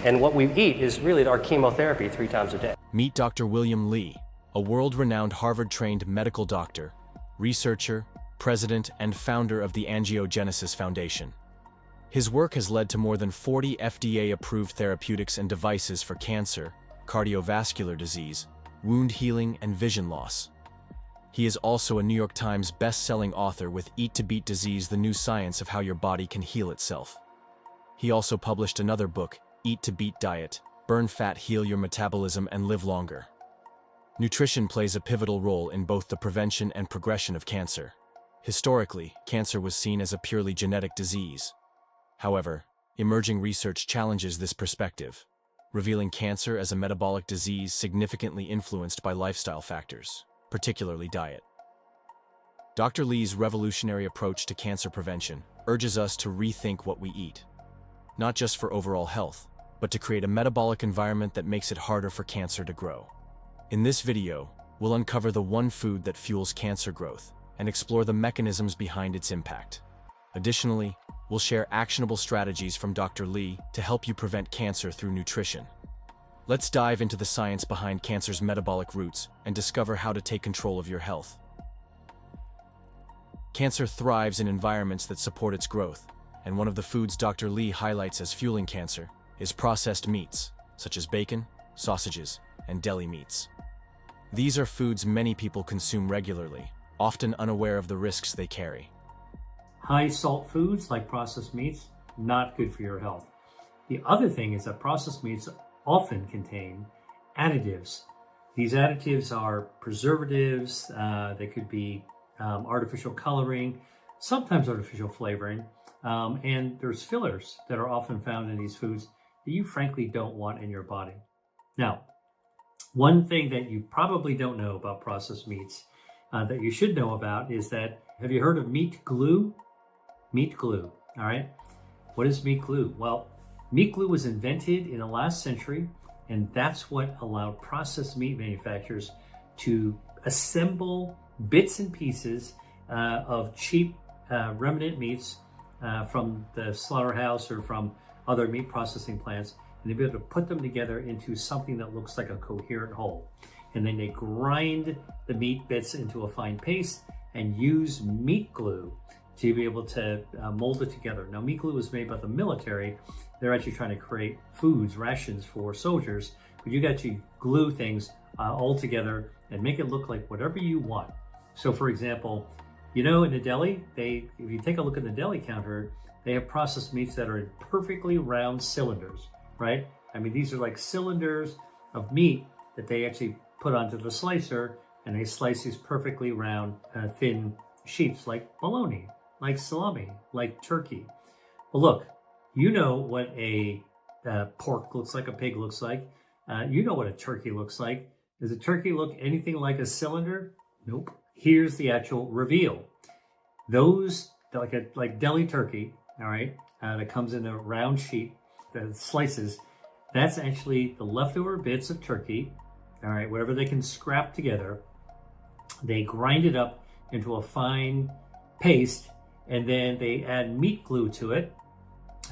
And what we eat is really our chemotherapy 3 times a day. Meet Dr. William Li, a world-renowned Harvard-trained medical doctor, researcher, president, and founder of the Angiogenesis Foundation. His work has led to more than 40 FDA-approved therapeutics and devices for cancer, cardiovascular disease, wound healing, and vision loss. He is also a New York Times best-selling author with Eat to Beat Disease: The New Science of How Your Body Can Heal Itself. He also published another book, Eat to Beat Diet: Burn Fat, Heal Your Metabolism, and Live Longer. Nutrition plays a pivotal role in both the prevention and progression of cancer. Historically, cancer was seen as a purely genetic disease. However, emerging research challenges this perspective, revealing cancer as a metabolic disease significantly influenced by lifestyle factors, particularly diet. Dr. Li's revolutionary approach to cancer prevention urges us to rethink what we eat, not just for overall health, but to create a metabolic environment that makes it harder for cancer to grow. In this video, we'll uncover the one food that fuels cancer growth and explore the mechanisms behind its impact. Additionally, we'll share actionable strategies from Dr. Li to help you prevent cancer through nutrition. Let's dive into the science behind cancer's metabolic roots and discover how to take control of your health. Cancer thrives in environments that support its growth, and one of the foods Dr. Li highlights as fueling cancer is processed meats, such as bacon, sausages, and deli meats. These are foods many people consume regularly, often unaware of the risks they carry. High salt foods like processed meats, not good for your health. The other thing is that processed meats often contain additives. These additives are preservatives, they could be artificial coloring, sometimes artificial flavoring, and there's fillers that are often found in these foods that you frankly don't want in your body. Now, one thing that you probably don't know about processed meats that you should know about is that, have you heard of meat glue? Meat glue, all right? What is meat glue? Well, meat glue was invented in the last century, and that's what allowed processed meat manufacturers to assemble bits and pieces of cheap remnant meats from the slaughterhouse or from other meat processing plants, and they'd be able to put them together into something that looks like a coherent whole. And then they grind the meat bits into a fine paste and use meat glue to be able to mold it together. Now, meat glue was made by the military. They're actually trying to create foods, rations for soldiers, but you got to glue things all together and make it look like whatever you want. So, for example, you know, in the deli, if you take a look at the deli counter, they have processed meats that are in perfectly round cylinders, right? I mean, these are like cylinders of meat that they actually put onto the slicer, and they slice these perfectly round, thin sheets like bologna, like salami, like turkey. Well, look, you know what a pork looks like, a pig looks like. You know what a turkey looks like. Does a turkey look anything like a cylinder? Nope. Here's the actual reveal. Those, like deli turkey, all right, that comes in a round sheet, that slices, that's actually the leftover bits of turkey, all right, whatever they can scrap together. They grind it up into a fine paste, and then they add meat glue to it,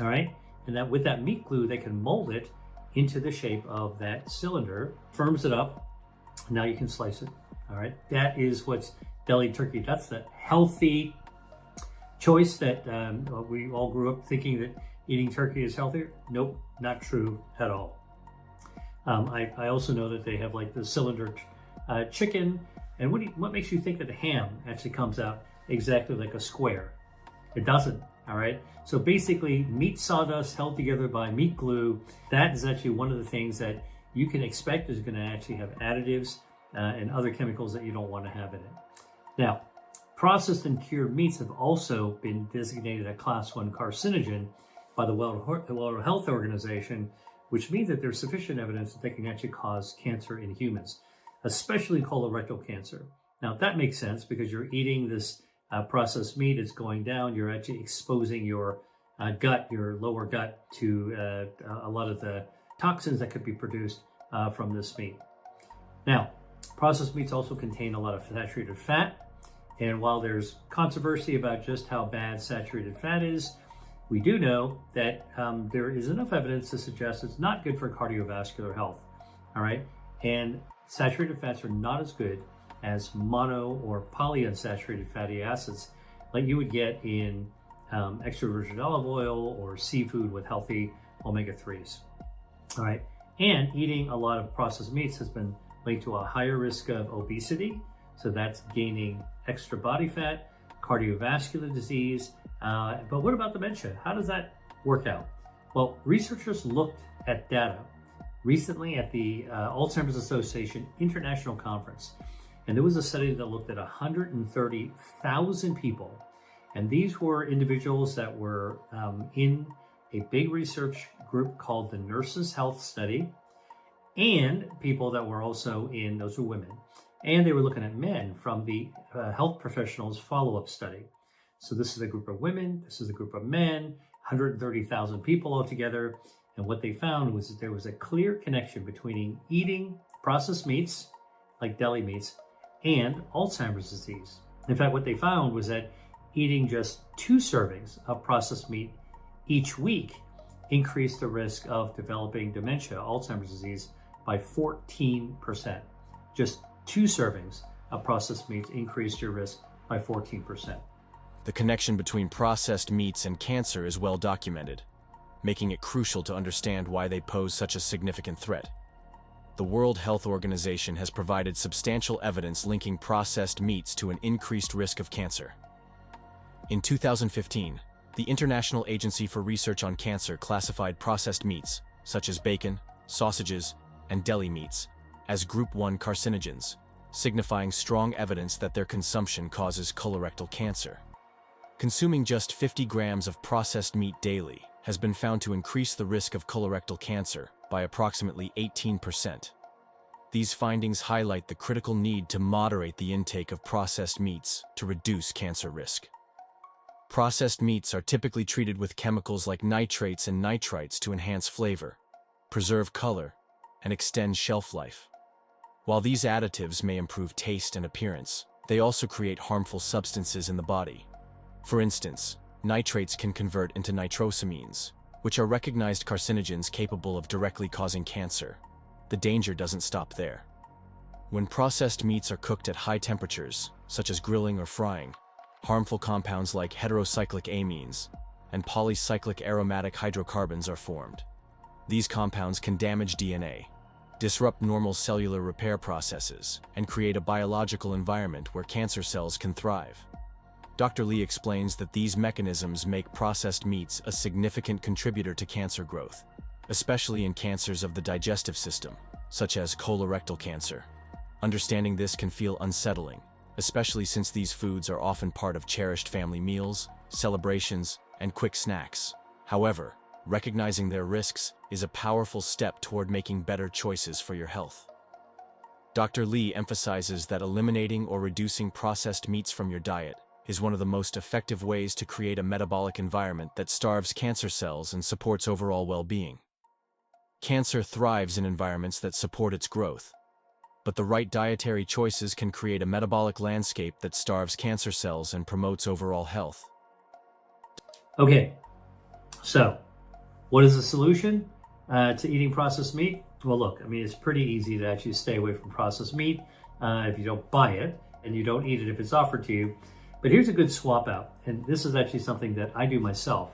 all right? And that with that meat glue, they can mold it into the shape of that cylinder, firms it up. Now you can slice it, all right? That is what's deli turkey. That's the healthy choice that we all grew up thinking that eating turkey is healthier. Nope, not true at all. I also know that they have like the cylinder chicken. And what makes you think that the ham actually comes out exactly like a square? It doesn't, all right? So basically, meat sawdust held together by meat glue, that is actually one of the things that you can expect is going to actually have additives and other chemicals that you don't want to have in it. Now, processed and cured meats have also been designated a Class 1 carcinogen by the World Health Organization, which means that there's sufficient evidence that they can actually cause cancer in humans, especially colorectal cancer. Now, that makes sense because you're eating this processed meat, it's going down, you're actually exposing your gut, your lower gut, to a lot of the toxins that could be produced from this meat. Now, processed meats also contain a lot of saturated fat, and while there's controversy about just how bad saturated fat is, We do know that there is enough evidence to suggest it's not good for cardiovascular health. All right. And saturated fats are not as good as mono or polyunsaturated fatty acids like you would get in extra virgin olive oil or seafood with healthy omega-3s. All right. And eating a lot of processed meats has been linked to a higher risk of obesity. So that's gaining extra body fat, cardiovascular disease. But what about dementia? How does that work out? Well, researchers looked at data recently at the Alzheimer's Association International Conference. And there was a study that looked at 130,000 people. And these were individuals that were in a big research group called the Nurses Health Study, and people that were also in, those were women. And they were looking at men from the health professionals follow-up study. So this is a group of women, this is a group of men, 130,000 people altogether. And what they found was that there was a clear connection between eating processed meats, like deli meats, and Alzheimer's disease. In fact, what they found was that eating just 2 servings of processed meat each week increased the risk of developing dementia, Alzheimer's disease, by 14%. Just 2 servings of processed meats increased your risk by 14%. The connection between processed meats and cancer is well documented, making it crucial to understand why they pose such a significant threat. The World Health Organization has provided substantial evidence linking processed meats to an increased risk of cancer. In 2015, the International Agency for Research on Cancer classified processed meats, such as bacon, sausages, and deli meats, as Group 1 carcinogens, signifying strong evidence that their consumption causes colorectal cancer. Consuming just 50 grams of processed meat daily has been found to increase the risk of colorectal cancer by approximately 18%. These findings highlight the critical need to moderate the intake of processed meats to reduce cancer risk. Processed meats are typically treated with chemicals like nitrates and nitrites to enhance flavor, preserve color, and extend shelf life. While these additives may improve taste and appearance, they also create harmful substances in the body. For instance, nitrates can convert into nitrosamines, which are recognized carcinogens capable of directly causing cancer. The danger doesn't stop there. When processed meats are cooked at high temperatures, such as grilling or frying, harmful compounds like heterocyclic amines and polycyclic aromatic hydrocarbons are formed. These compounds can damage DNA, disrupt normal cellular repair processes, and create a biological environment where cancer cells can thrive. Dr. Lee explains that these mechanisms make processed meats a significant contributor to cancer growth, especially in cancers of the digestive system, such as colorectal cancer. Understanding this can feel unsettling, especially since these foods are often part of cherished family meals, celebrations, and quick snacks. However, recognizing their risks is a powerful step toward making better choices for your health. Dr. Lee emphasizes that eliminating or reducing processed meats from your diet is one of the most effective ways to create a metabolic environment that starves cancer cells and supports overall well-being. Cancer thrives in environments that support its growth, but the right dietary choices can create a metabolic landscape that starves cancer cells and promotes overall health. Okay, so what is the solution to eating processed meat? Well, look, I mean, it's pretty easy to actually stay away from processed meat if you don't buy it and you don't eat it if it's offered to you. But here's a good swap out, and this is actually something that I do myself.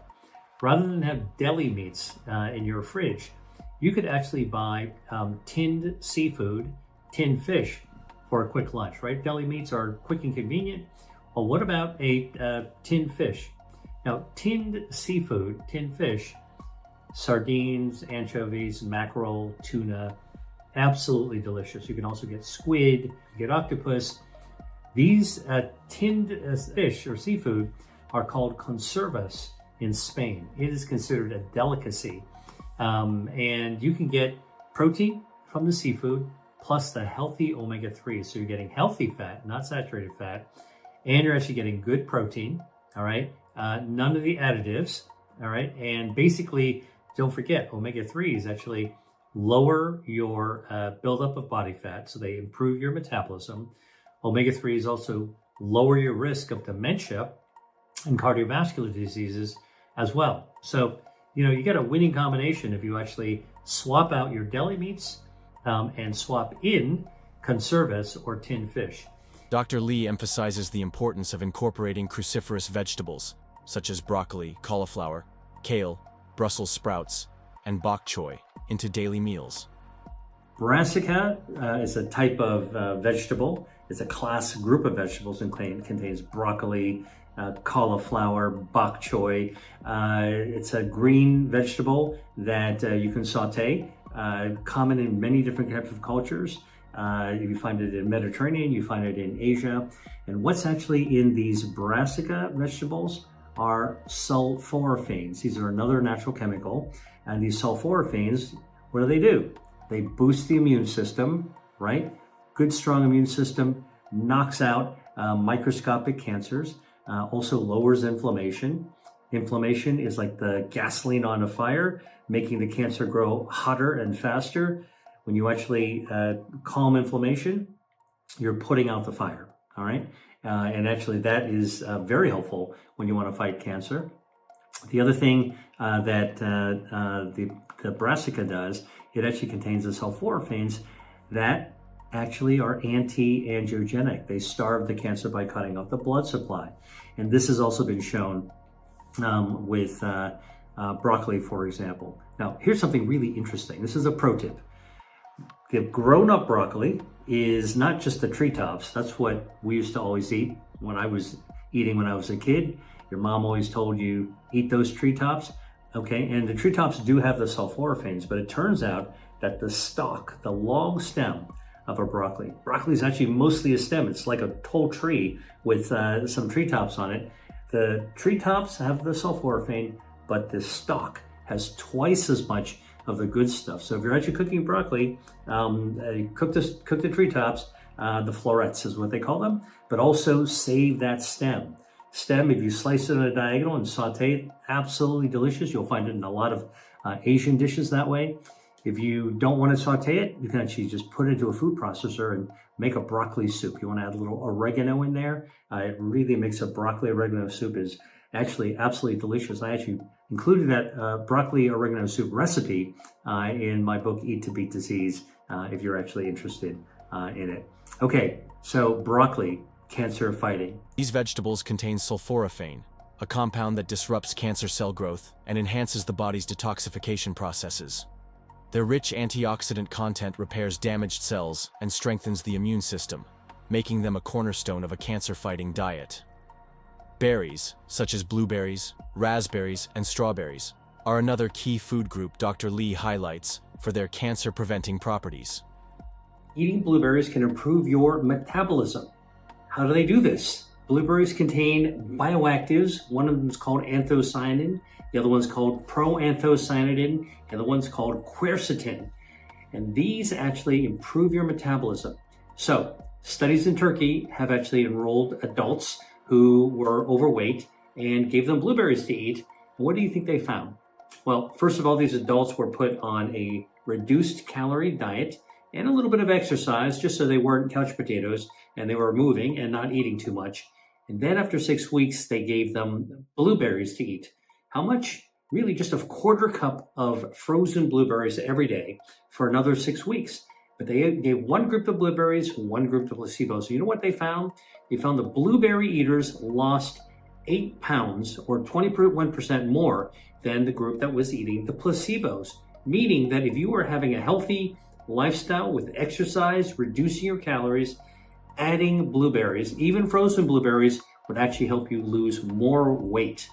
Rather than have deli meats in your fridge, you could actually buy tinned seafood, tinned fish for a quick lunch, right? Deli meats are quick and convenient. Well, what about a tinned fish? Now, tinned seafood, tinned fish, sardines, anchovies, mackerel, tuna, absolutely delicious. You can also get squid, you get octopus. These tinned fish or seafood are called conservas in Spain. It is considered a delicacy. And you can get protein from the seafood plus the healthy omega-3. So you're getting healthy fat, not saturated fat, and you're actually getting good protein, all right? None of the additives, all right? And basically, don't forget, omega-3s actually lower your buildup of body fat, so they improve your metabolism. Omega-3s also lower your risk of dementia and cardiovascular diseases, as well. So, you get a winning combination if you actually swap out your deli meats and swap in conservas or tinned fish. Dr. Lee emphasizes the importance of incorporating cruciferous vegetables, such as broccoli, cauliflower, kale, Brussels sprouts, and bok choy, into daily meals. Brassica is a type of vegetable. It's a group of vegetables and contains broccoli, cauliflower, bok choy. It's a green vegetable that you can saute, common in many different types of cultures. You find it in Mediterranean, you find it in Asia. And what's actually in these brassica vegetables are sulforaphanes. These are another natural chemical. And these sulforaphanes, what do? They boost the immune system, right? Good, strong immune system, knocks out microscopic cancers, also lowers inflammation. Inflammation is like the gasoline on a fire, making the cancer grow hotter and faster. When you actually calm inflammation, you're putting out the fire, all right? And actually that is very helpful when you want to fight cancer. The other thing that the brassica does, it actually contains the sulforaphanes that actually are anti-angiogenic. They starve the cancer by cutting off the blood supply. And this has also been shown with broccoli, for example. Now, here's something really interesting. This is a pro tip. The grown-up broccoli is not just the treetops. That's what we used to always eat when I was a kid. Your mom always told you, eat those treetops. Okay, and the treetops do have the sulforaphanes, but it turns out that the stalk, the long stem of a broccoli is actually mostly a stem. It's like a whole tree with some treetops on it. The treetops have the sulforaphane, but the stalk has twice as much of the good stuff. So if you're actually cooking broccoli, cook the treetops, the florets is what they call them, but also save that stem. If you slice it on a diagonal and saute it, absolutely delicious. You'll find it in a lot of Asian dishes that way. If you don't want to saute it, you can actually just put it into a food processor and make a broccoli soup. You want to add a little oregano in there. It really makes a broccoli oregano soup is actually absolutely delicious. I actually included that broccoli oregano soup recipe in my book, Eat to Beat Disease, if you're actually interested in it. Okay, so broccoli, cancer fighting. These vegetables contain sulforaphane, a compound that disrupts cancer cell growth and enhances the body's detoxification processes. Their rich antioxidant content repairs damaged cells and strengthens the immune system, making them a cornerstone of a cancer-fighting diet. Berries, such as blueberries, raspberries, and strawberries, are another key food group Dr. Lee highlights for their cancer-preventing properties. Eating blueberries can improve your metabolism. How do they do this? Blueberries contain bioactives. One of them is called anthocyanin, the other one's called proanthocyanidin, and the one's called quercetin. And these actually improve your metabolism. So, studies in Turkey have actually enrolled adults who were overweight and gave them blueberries to eat. And what do you think they found? Well, first of all, these adults were put on a reduced calorie diet and a little bit of exercise just so they weren't couch potatoes and they were moving and not eating too much. And then after 6 weeks, they gave them blueberries to eat. How much? Really just a quarter cup of frozen blueberries every day for another 6 weeks. But they gave one group of blueberries, one group of placebo. So you know what they found? They found the blueberry eaters lost 8 pounds or 21% more than the group that was eating the placebos. Meaning that if you were having a healthy lifestyle with exercise, reducing your calories, adding blueberries, even frozen blueberries, would actually help you lose more weight.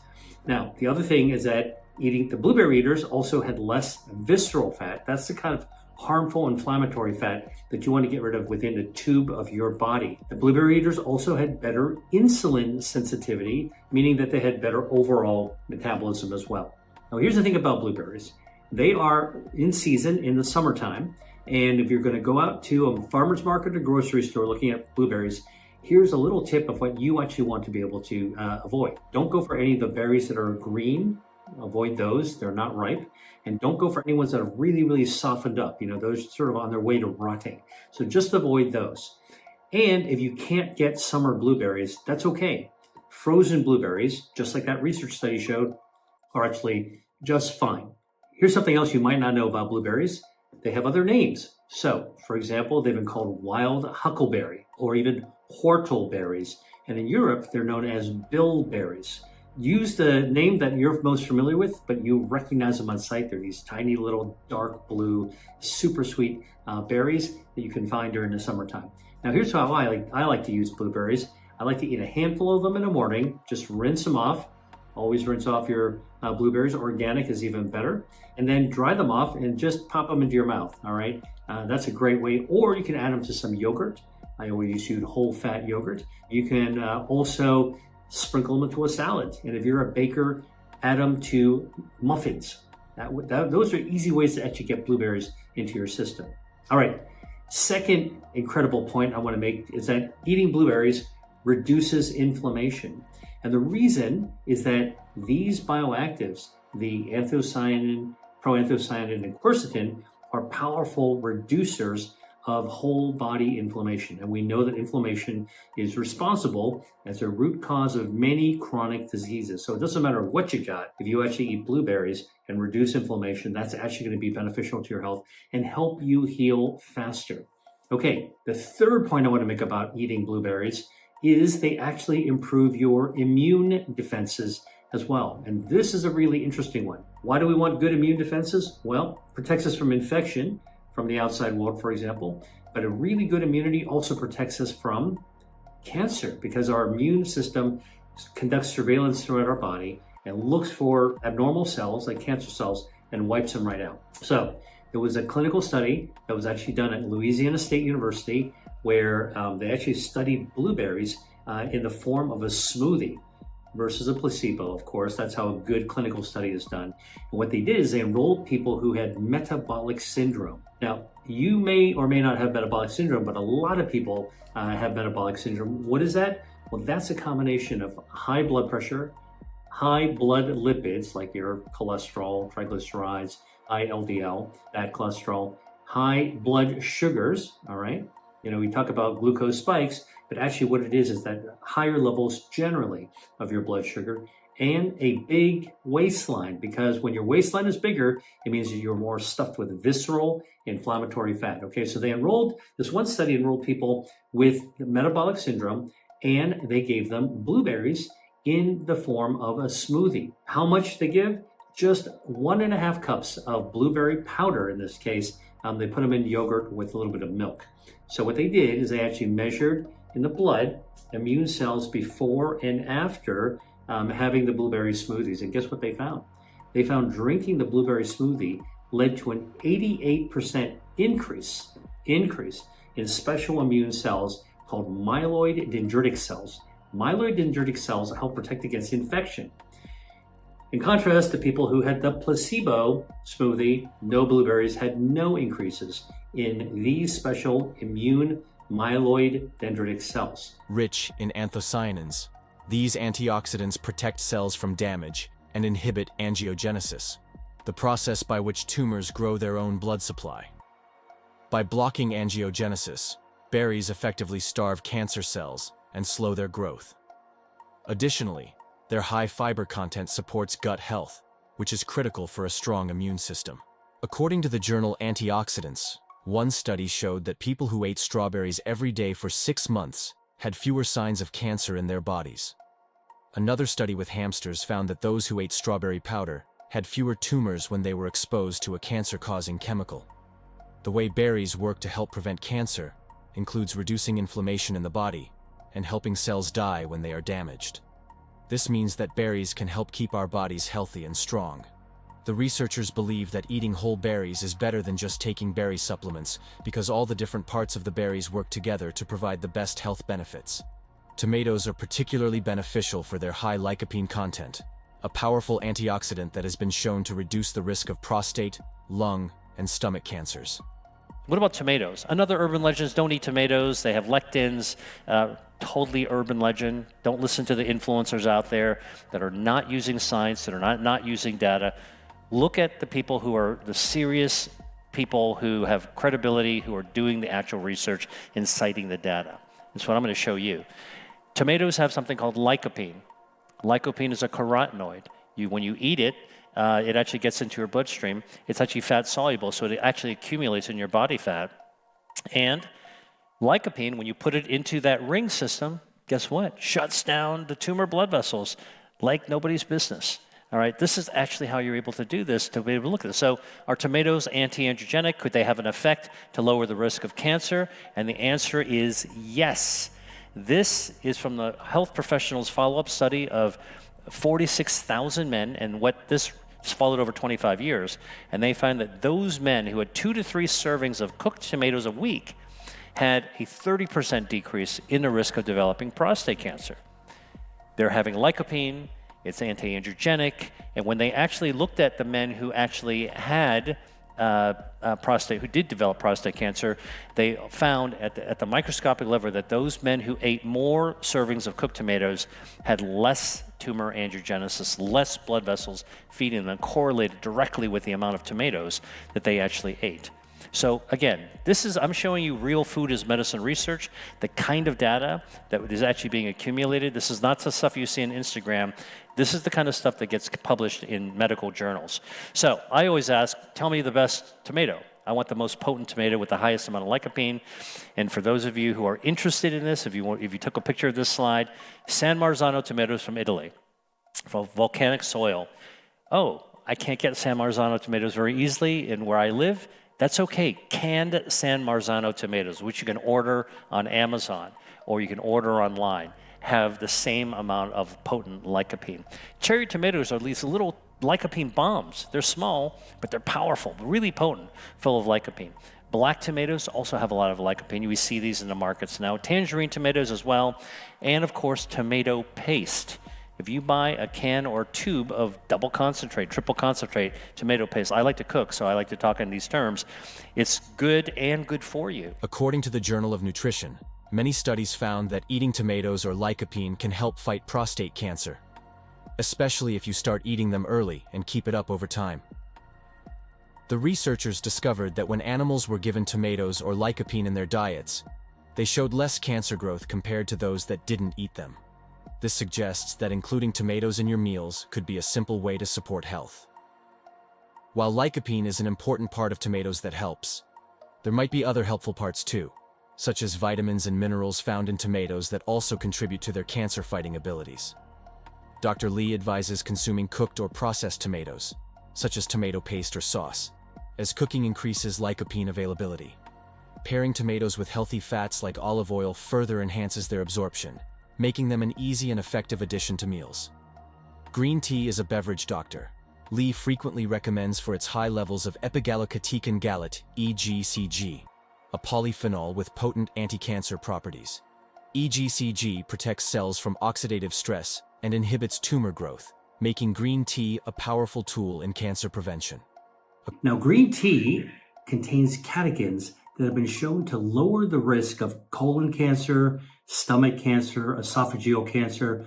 Now, the other thing is that eating the blueberry eaters also had less visceral fat. That's the kind of harmful inflammatory fat that you want to get rid of within the tube of your body. The blueberry eaters also had better insulin sensitivity, meaning that they had better overall metabolism as well. Now, here's the thing about blueberries. They are in season in the summertime. And if you're going to go out to a farmer's market or grocery store looking at blueberries, here's a little tip of what you actually want to be able to avoid. Don't go for any of the berries that are green. Avoid those. They're not ripe. And don't go for any ones that are really, really softened up. You know, those are sort of on their way to rotting. So just avoid those. And if you can't get summer blueberries, that's okay. Frozen blueberries, just like that research study showed, are actually just fine. Here's something else you might not know about blueberries. They have other names. So, for example, they've been called wild huckleberry or even whortleberries. And in Europe, they're known as bilberries. Use the name that you're most familiar with, but you recognize them on sight. They're these tiny little dark blue, super sweet berries that you can find during the summertime. Now, here's how I like to use blueberries. I like to eat a handful of them in the morning, just rinse them off. Always rinse off your blueberries. Organic is even better. And then dry them off and just pop them into your mouth, all right? That's a great way. Or you can add them to some yogurt. I always use whole fat yogurt. You can also sprinkle them into a salad. And if you're a baker, add them to muffins. Those are easy ways to actually get blueberries into your system. All right, second incredible point I want to make is that eating blueberries reduces inflammation. And the reason is that these bioactives, the anthocyanin, proanthocyanin, and quercetin, are powerful reducers of whole body inflammation. And we know that inflammation is responsible as a root cause of many chronic diseases. So it doesn't matter what you got, if you actually eat blueberries and reduce inflammation, that's actually going to be beneficial to your health and help you heal faster. Okay, the third point I want to make about eating blueberries is they actually improve your immune defenses as well. And this is a really interesting one. Why do we want good immune defenses? Well, it protects us from infection from the outside world, for example, but a really good immunity also protects us from cancer because our immune system conducts surveillance throughout our body and looks for abnormal cells like cancer cells and wipes them right out. So there was a clinical study that was actually done at Louisiana State University where they actually studied blueberries in the form of a smoothie versus a placebo, of course. That's how a good clinical study is done. And what they did is they enrolled people who had metabolic syndrome. Now, you may or may not have metabolic syndrome, but a lot of people have metabolic syndrome. What is that? Well, that's a combination of high blood pressure, high blood lipids, like your cholesterol, triglycerides, high LDL, bad cholesterol, high blood sugars, all right? You know, we talk about glucose spikes, but actually what it is that higher levels generally of your blood sugar and a big waistline, because when your waistline is bigger, it means that you're more stuffed with visceral inflammatory fat. Okay, so this one study enrolled people with metabolic syndrome and they gave them blueberries in the form of a smoothie. How much they give? Just 1.5 cups of blueberry powder in this case. They put them in yogurt with a little bit of milk. So what they did is they actually measured in the blood immune cells before and after having the blueberry smoothies. And guess what they found? They found drinking the blueberry smoothie led to an 88% increase in special immune cells called myeloid dendritic cells. Myeloid dendritic cells help protect against infection. In contrast, the people who had the placebo smoothie, no blueberries, had no increases in these special immune myeloid dendritic cells. Rich in anthocyanins, these antioxidants protect cells from damage and inhibit angiogenesis, the process by which tumors grow their own blood supply. By blocking angiogenesis, berries effectively starve cancer cells and slow their growth. Additionally, their high fiber content supports gut health, which is critical for a strong immune system. According to the journal Antioxidants, one study showed that people who ate strawberries every day for 6 months had fewer signs of cancer in their bodies. Another study with hamsters found that those who ate strawberry powder had fewer tumors when they were exposed to a cancer-causing chemical. The way berries work to help prevent cancer includes reducing inflammation in the body and helping cells die when they are damaged. This means that berries can help keep our bodies healthy and strong. The researchers believe that eating whole berries is better than just taking berry supplements because all the different parts of the berries work together to provide the best health benefits. Tomatoes are particularly beneficial for their high lycopene content, a powerful antioxidant that has been shown to reduce the risk of prostate, lung, and stomach cancers. What about tomatoes? Another urban legend: don't eat tomatoes. They have lectins. Totally urban legend. Don't listen to the influencers out there that are not using science, that are not using data. Look at the people who are the serious people who have credibility, who are doing the actual research and citing the data. That's what I'm going to show you. Tomatoes have something called lycopene. Lycopene is a carotenoid. When you eat it, it actually gets into your bloodstream. It's actually fat soluble, so it actually accumulates in your body fat. And lycopene, when you put it into that ring system, guess what? Shuts down the tumor blood vessels like nobody's business. All right, this is actually how you're able to do this, to be able to look at this. So are tomatoes anti-angiogenic? Could they have an effect to lower the risk of cancer? And the answer is yes. This is from the health professionals' follow-up study of 46,000 men, and what this followed over 25 years. And they found that those men who had 2 to 3 servings of cooked tomatoes a week had a 30% decrease in the risk of developing prostate cancer. They're having lycopene, it's anti-angiogenic, and when they actually looked at the men who actually had who did develop prostate cancer, they found at the microscopic level that those men who ate more servings of cooked tomatoes had less tumor angiogenesis, less blood vessels feeding them, correlated directly with the amount of tomatoes that they actually ate. So again, I'm showing you real food as medicine research, the kind of data that is actually being accumulated. This is not the stuff you see on Instagram. This is the kind of stuff that gets published in medical journals. So I always ask, tell me the best tomato. I want the most potent tomato with the highest amount of lycopene. And for those of you who are interested in this, if you took a picture of this slide, San Marzano tomatoes from Italy, from volcanic soil. Oh, I can't get San Marzano tomatoes very easily in where I live. That's okay. Canned San Marzano tomatoes, which you can order on Amazon or you can order online, have the same amount of potent lycopene. Cherry tomatoes are these little lycopene bombs. They're small, but they're powerful, really potent, full of lycopene. Black tomatoes also have a lot of lycopene. We see these in the markets now. Tangerine tomatoes as well. And of course, tomato paste. If you buy a can or tube of double concentrate, triple concentrate tomato paste, I like to cook, so I like to talk in these terms, it's good and good for you. According to the Journal of Nutrition, many studies found that eating tomatoes or lycopene can help fight prostate cancer, especially if you start eating them early and keep it up over time. The researchers discovered that when animals were given tomatoes or lycopene in their diets, they showed less cancer growth compared to those that didn't eat them. This suggests that including tomatoes in your meals could be a simple way to support health. While lycopene is an important part of tomatoes that helps, there might be other helpful parts too, such as vitamins and minerals found in tomatoes that also contribute to their cancer-fighting abilities. Dr. Lee advises consuming cooked or processed tomatoes, such as tomato paste or sauce, as cooking increases lycopene availability. Pairing tomatoes with healthy fats like olive oil further enhances their absorption, making them an easy and effective addition to meals. Green tea is a beverage Dr. Lee frequently recommends for its high levels of epigallocatechin gallate, EGCG, a polyphenol with potent anti-cancer properties. EGCG protects cells from oxidative stress and inhibits tumor growth, making green tea a powerful tool in cancer prevention. Now, green tea contains catechins that have been shown to lower the risk of colon cancer, stomach cancer, esophageal cancer,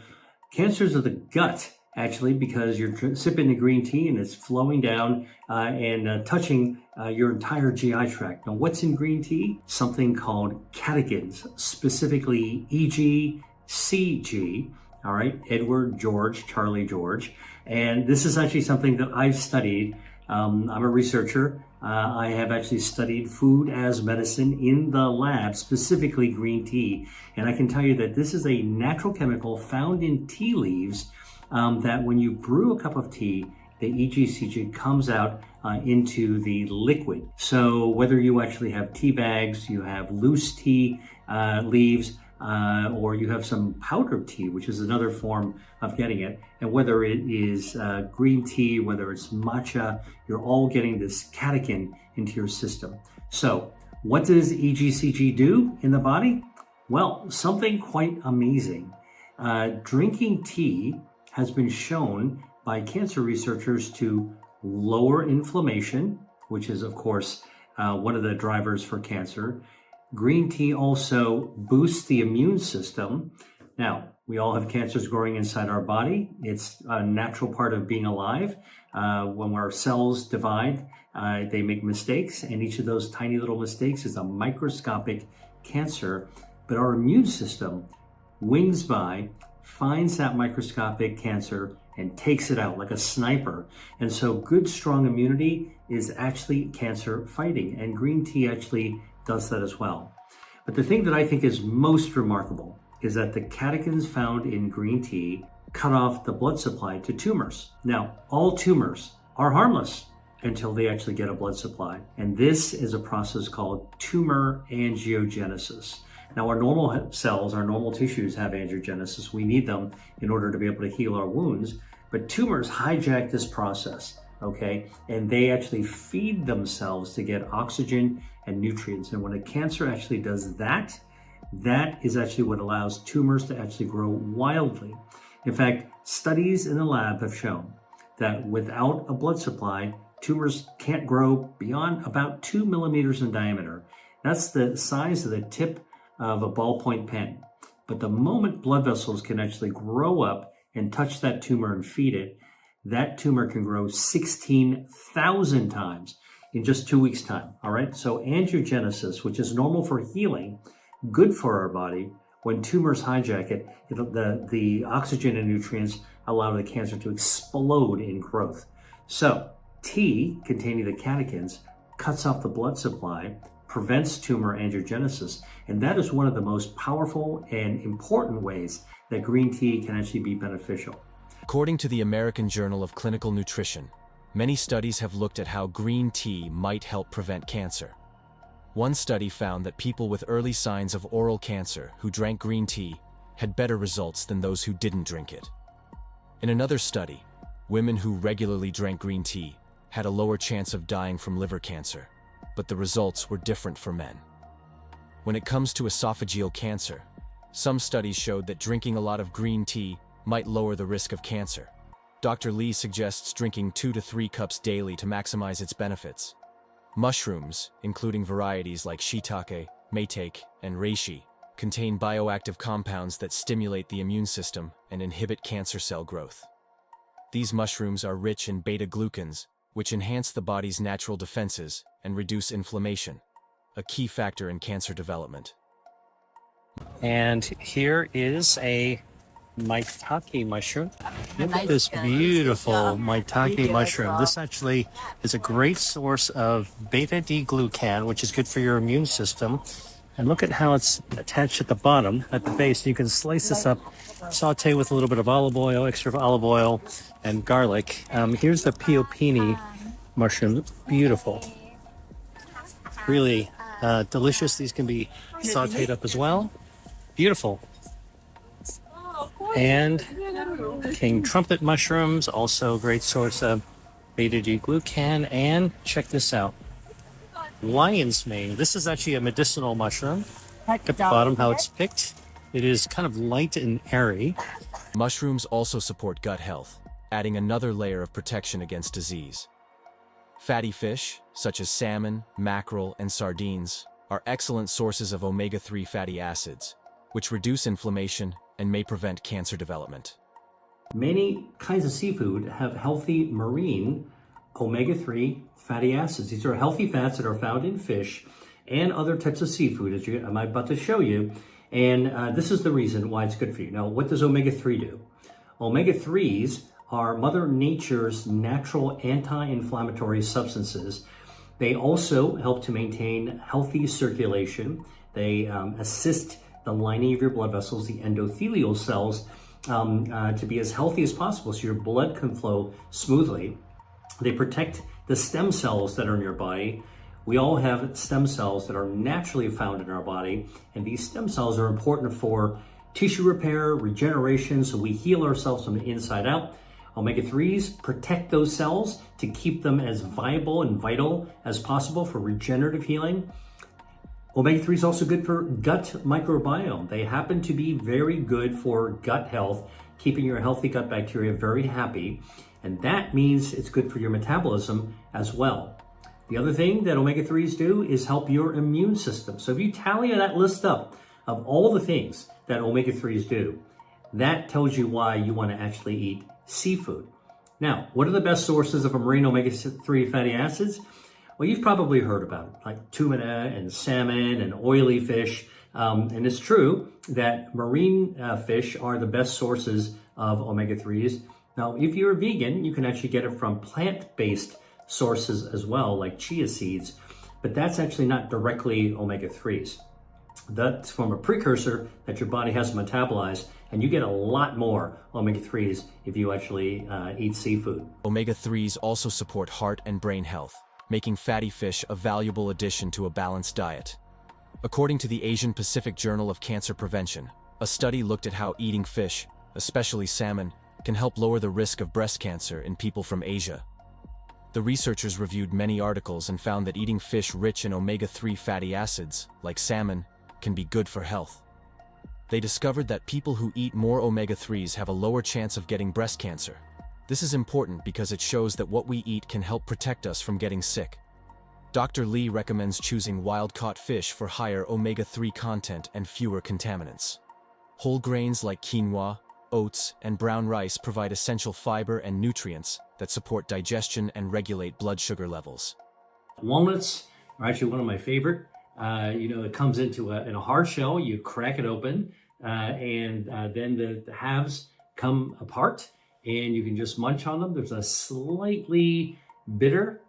cancers of the gut, actually, because you're sipping the green tea and it's flowing down and touching your entire GI tract. Now, what's in green tea? Something called catechins, specifically EGCG, all right, Edward, George, Charlie, George. And this is actually something that I've studied. I'm a researcher. I have actually studied food as medicine in the lab, specifically green tea. And I can tell you that this is a natural chemical found in tea leaves that when you brew a cup of tea, the EGCG comes out into the liquid. So whether you actually have tea bags, you have loose tea leaves, or you have some powdered tea, which is another form of getting it. And whether it is green tea, whether it's matcha, you're all getting this catechin into your system. So what does EGCG do in the body? Well, something quite amazing. Drinking tea has been shown by cancer researchers to lower inflammation, which is, of course, one of the drivers for cancer. Green tea also boosts the immune system. Now, we all have cancers growing inside our body. It's a natural part of being alive. When our cells divide, they make mistakes, and each of those tiny little mistakes is a microscopic cancer. But our immune system wings by, finds that microscopic cancer, and takes it out like a sniper. And so good, strong immunity is actually cancer fighting, and green tea actually does that as well. But the thing that I think is most remarkable is that the catechins found in green tea cut off the blood supply to tumors. Now, all tumors are harmless until they actually get a blood supply. And this is a process called tumor angiogenesis. Now, our normal cells, our normal tissues have angiogenesis. We need them in order to be able to heal our wounds. But tumors hijack this process, okay? And they actually feed themselves to get oxygen and nutrients. And when a cancer actually does that, that is actually what allows tumors to actually grow wildly. In fact, studies in the lab have shown that without a blood supply, tumors can't grow beyond about 2 millimeters in diameter. That's the size of the tip of a ballpoint pen. But the moment blood vessels can actually grow up and touch that tumor and feed it, that tumor can grow 16,000 times in just 2 weeks' time. All right. So angiogenesis, which is normal for healing, good for our body. When tumors hijack it, the oxygen and nutrients allow the cancer to explode in growth. So tea containing the catechins cuts off the blood supply, prevents tumor angiogenesis, and that is one of the most powerful and important ways that green tea can actually be beneficial. According to the American Journal of Clinical Nutrition, many studies have looked at how green tea might help prevent cancer. One study found that people with early signs of oral cancer who drank green tea had better results than those who didn't drink it. In another study, women who regularly drank green tea had a lower chance of dying from liver cancer, but the results were different for men. When it comes to esophageal cancer, some studies showed that drinking a lot of green tea might lower the risk of cancer. Dr. Lee suggests drinking 2 to 3 cups daily to maximize its benefits. Mushrooms, including varieties like shiitake, maitake, and reishi, contain bioactive compounds that stimulate the immune system and inhibit cancer cell growth. These mushrooms are rich in beta-glucans, which enhance the body's natural defenses and reduce inflammation, a key factor in cancer development. And here is a maitake mushroom. Look at this beautiful maitake mushroom. This actually is a great source of beta-D-glucan, which is good for your immune system. And look at how it's attached at the bottom, at the base. You can slice this up, saute with a little bit of olive oil, extra olive oil, and garlic. Here's the piopini mushroom. Beautiful. Really delicious. These can be sauteed up as well. Beautiful. And king trumpet mushrooms, also a great source of beta-D-glucan. And check this out, lion's mane. This is actually a medicinal mushroom. Look at the bottom how it's picked. It is kind of light and airy. Mushrooms also support gut health, adding another layer of protection against disease. Fatty fish, such as salmon, mackerel, and sardines, are excellent sources of omega-3 fatty acids, which reduce inflammation and may prevent cancer development. Many kinds of seafood have healthy marine omega-3 fatty acids. These are healthy fats that are found in fish and other types of seafood, as I'm about to show you. And this is the reason why it's good for you. Now, what does omega-3 do? Omega-3s are Mother Nature's natural anti-inflammatory substances. They also help to maintain healthy circulation. They assist the lining of your blood vessels, the endothelial cells, to be as healthy as possible so your blood can flow smoothly. They protect the stem cells that are in your body. We all have stem cells that are naturally found in our body, and these stem cells are important for tissue repair, regeneration, so we heal ourselves from the inside out. Omega-3s protect those cells to keep them as viable and vital as possible for regenerative healing. Omega-3 is also good for gut microbiome. They happen to be very good for gut health, keeping your healthy gut bacteria very happy. And that means it's good for your metabolism as well. The other thing that omega-3s do is help your immune system. So if you tally that list up of all the things that omega-3s do, that tells you why you want to actually eat seafood. Now, what are the best sources of marine omega-3 fatty acids? Well, you've probably heard about it, like tuna and salmon and oily fish. And it's true that marine fish are the best sources of omega-3s. Now, if you're a vegan, you can actually get it from plant-based sources as well, like chia seeds, but that's actually not directly omega-3s. That's from a precursor that your body has to metabolize, and you get a lot more omega-3s if you actually eat seafood. Omega-3s also support heart and brain health, making fatty fish a valuable addition to a balanced diet. According to the Asian Pacific Journal of Cancer Prevention, a study looked at how eating fish, especially salmon, can help lower the risk of breast cancer in people from Asia. The researchers reviewed many articles and found that eating fish rich in omega-3 fatty acids, like salmon, can be good for health. They discovered that people who eat more omega-3s have a lower chance of getting breast cancer. This is important because it shows that what we eat can help protect us from getting sick. Dr. Lee recommends choosing wild-caught fish for higher omega-3 content and fewer contaminants. Whole grains like quinoa, oats, and brown rice provide essential fiber and nutrients that support digestion and regulate blood sugar levels. Walnuts are actually one of my favorite. It comes in a hard shell. You crack it open, and then the halves come apart, and you can just munch on them. There's a slightly bitter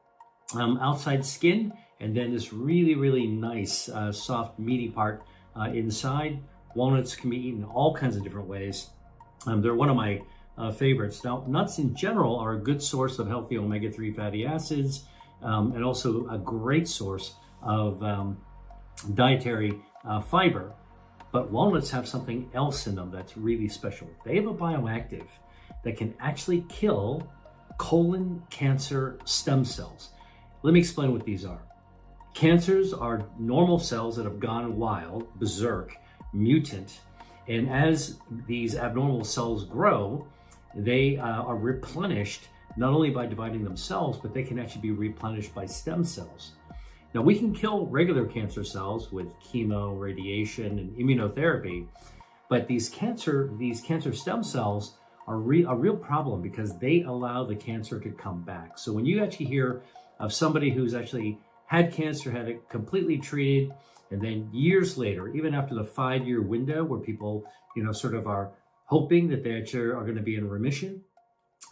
outside skin, and then this really, really nice, soft, meaty part inside. Walnuts can be eaten all kinds of different ways. They're one of my favorites. Now, nuts in general are a good source of healthy omega-3 fatty acids, and also a great source of dietary fiber. But walnuts have something else in them that's really special. They have a bioactive that can actually kill colon cancer stem cells. Let me explain what these are. Cancers are normal cells that have gone wild, berserk, mutant, and as these abnormal cells grow, they are replenished not only by dividing themselves, but they can actually be replenished by stem cells. Now, we can kill regular cancer cells with chemo, radiation, and immunotherapy, but these cancer stem cells are a real problem because they allow the cancer to come back. So when you actually hear of somebody who's actually had cancer, had it completely treated, and then years later, even after the 5-year window where people, sort of are hoping that they actually are going to be in remission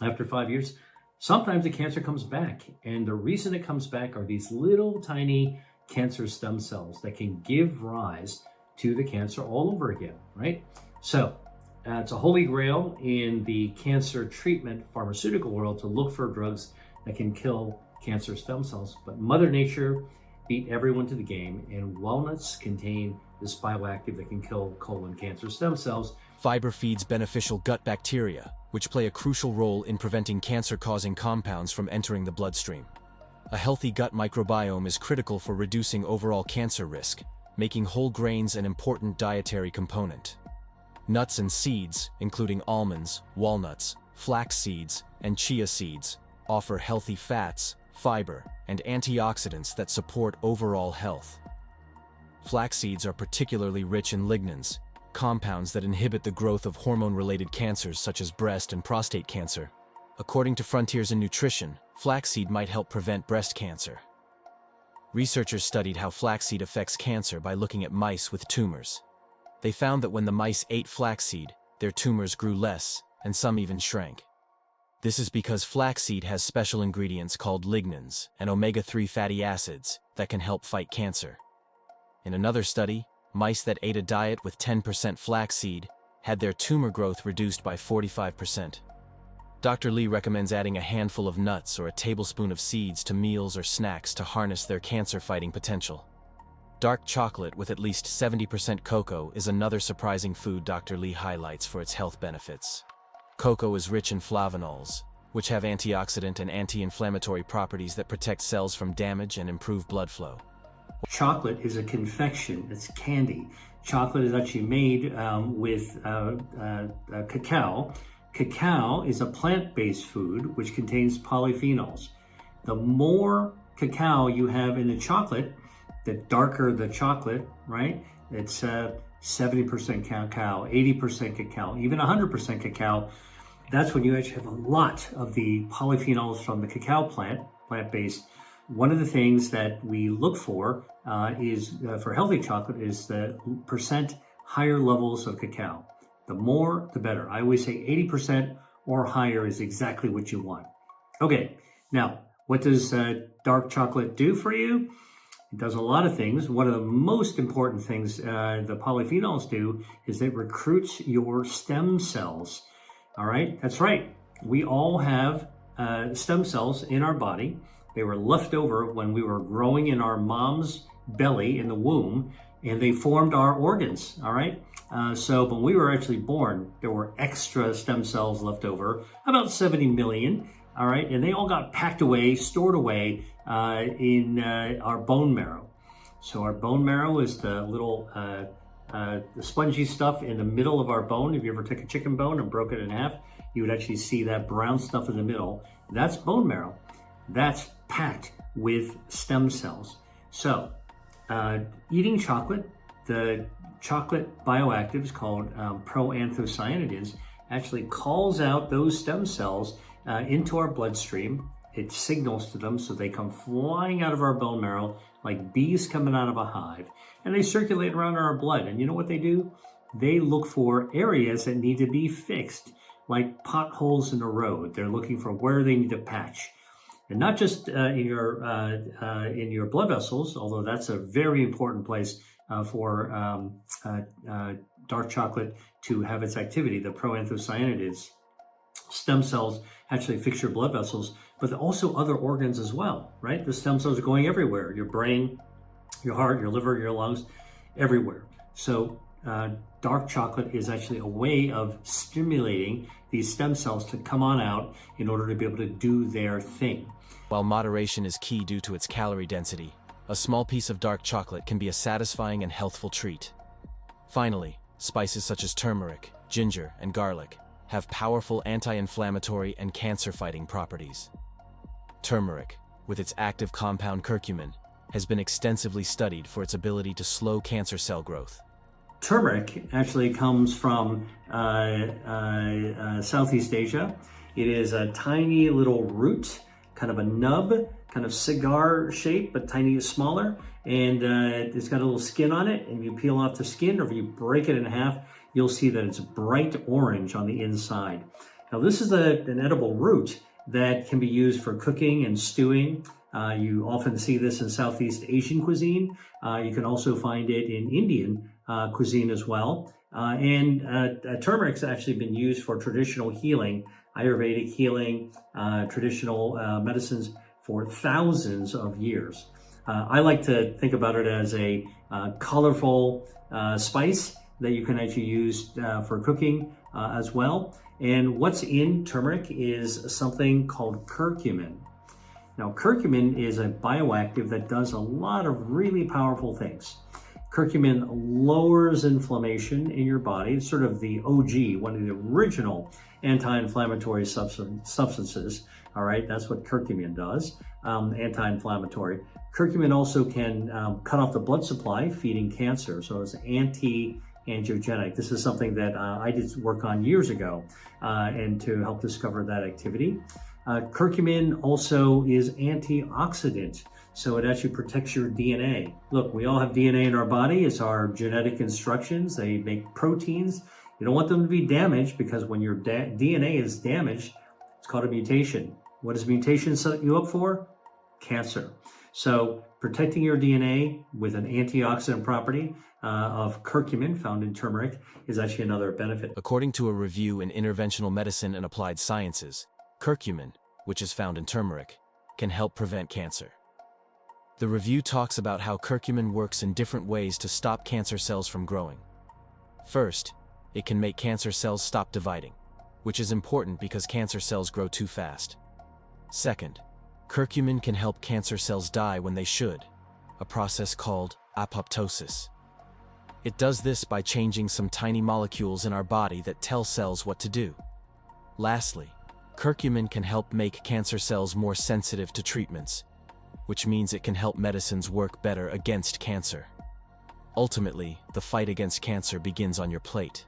after 5 years, sometimes the cancer comes back. And the reason it comes back are these little tiny cancer stem cells that can give rise to the cancer all over again, right? So it's a holy grail in the cancer treatment pharmaceutical world to look for drugs that can kill cancer stem cells. But Mother Nature beat everyone to the game, and walnuts contain this bioactive that can kill colon cancer stem cells. Fiber feeds beneficial gut bacteria, which play a crucial role in preventing cancer-causing compounds from entering the bloodstream. A healthy gut microbiome is critical for reducing overall cancer risk, making whole grains an important dietary component. Nuts and seeds, including almonds, walnuts, flax seeds, and chia seeds, offer healthy fats, fiber, and antioxidants that support overall health. Flax seeds are particularly rich in lignans, compounds that inhibit the growth of hormone-related cancers such as breast and prostate cancer. According to Frontiers in Nutrition, flaxseed might help prevent breast cancer. Researchers studied how flaxseed affects cancer by looking at mice with tumors. They found that when the mice ate flaxseed, their tumors grew less, and some even shrank. This is because flaxseed has special ingredients called lignans and omega-3 fatty acids that can help fight cancer. In another study, mice that ate a diet with 10% flaxseed had their tumor growth reduced by 45%. Dr. Lee recommends adding a handful of nuts or a tablespoon of seeds to meals or snacks to harness their cancer-fighting potential. Dark chocolate with at least 70% cocoa is another surprising food Dr. Lee highlights for its health benefits. Cocoa is rich in flavonols, which have antioxidant and anti-inflammatory properties that protect cells from damage and improve blood flow. Chocolate is a confection, it's candy. Chocolate is actually made with cacao. Cacao is a plant-based food which contains polyphenols. The more cacao you have in the chocolate, the darker the chocolate, right? It's 70% cacao, 80% cacao, even 100% cacao. That's when you actually have a lot of the polyphenols from the cacao plant-based. One of the things that we look for for healthy chocolate is the percent higher levels of cacao. The more, the better. I always say 80% or higher is exactly what you want. Okay, now what does dark chocolate do for you? It does a lot of things. One of the most important things the polyphenols do is it recruits your stem cells. All right, that's right. We all have stem cells in our body. They were left over when we were growing in our mom's belly in the womb, and they formed our organs. All right. So when we were actually born, there were extra stem cells left over, about 70 million. All right, and they all got packed away, stored away in our bone marrow. So our bone marrow is the little the spongy stuff in the middle of our bone. If you ever took a chicken bone and broke it in half, you would actually see that brown stuff in the middle. That's bone marrow. That's packed with stem cells. So eating chocolate, the chocolate bioactives called proanthocyanidins actually calls out those stem cells into our bloodstream. It signals to them so they come flying out of our bone marrow like bees coming out of a hive, and they circulate around our blood. And you know what they do? They look for areas that need to be fixed, like potholes in the road. They're looking for where they need to patch. And not just in your blood vessels, although that's a very important place for dark chocolate to have its activity. The proanthocyanidins, stem cells, actually fix your blood vessels, but also other organs as well, right? The stem cells are going everywhere: your brain, your heart, your liver, your lungs, everywhere. So dark chocolate is actually a way of stimulating these stem cells to come on out in order to be able to do their thing. While moderation is key due to its calorie density, a small piece of dark chocolate can be a satisfying and healthful treat. Finally, spices such as turmeric, ginger, and garlic have powerful anti-inflammatory and cancer-fighting properties. Turmeric, with its active compound curcumin, has been extensively studied for its ability to slow cancer cell growth. Turmeric actually comes from Southeast Asia. It is a tiny little root, kind of a nub, kind of cigar shape, but tiny, smaller. And it's got a little skin on it, and you peel off the skin, or if you break it in half, you'll see that it's bright orange on the inside. Now, this is an edible root that can be used for cooking and stewing. You often see this in Southeast Asian cuisine. You can also find it in Indian cuisine as well. Turmeric's actually been used for traditional healing, Ayurvedic healing, traditional medicines for thousands of years. I like to think about it as a colorful spice that you can actually use for cooking as well. And what's in turmeric is something called curcumin. Now, curcumin is a bioactive that does a lot of really powerful things. Curcumin lowers inflammation in your body. It's sort of the OG, one of the original anti-inflammatory substances. All right, that's what curcumin does, anti-inflammatory. Curcumin also can cut off the blood supply, feeding cancer. So it's anti-angiogenic. This is something that I did work on years ago and to help discover that activity. Curcumin also is antioxidant, so it actually protects your DNA. Look, we all have DNA in our body. It's our genetic instructions. They make proteins. You don't want them to be damaged, because when your DNA is damaged, it's called a mutation. What does mutation set you up for? Cancer. So protecting your DNA with an antioxidant property of curcumin found in turmeric is actually another benefit. According to a review in Interventional Medicine and Applied Sciences, curcumin, which is found in turmeric, can help prevent cancer. The review talks about how curcumin works in different ways to stop cancer cells from growing. First, it can make cancer cells stop dividing, which is important because cancer cells grow too fast. Second, curcumin can help cancer cells die when they should, a process called apoptosis. It does this by changing some tiny molecules in our body that tell cells what to do. Lastly, curcumin can help make cancer cells more sensitive to treatments, which means it can help medicines work better against cancer. Ultimately, the fight against cancer begins on your plate.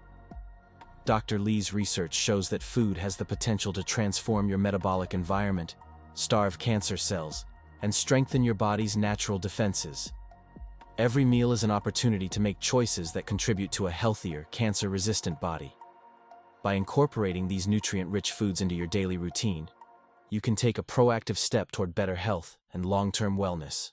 Dr. Lee's research shows that food has the potential to transform your metabolic environment, starve cancer cells, and strengthen your body's natural defenses. Every meal is an opportunity to make choices that contribute to a healthier, cancer-resistant body. By incorporating these nutrient-rich foods into your daily routine, you can take a proactive step toward better health and long-term wellness.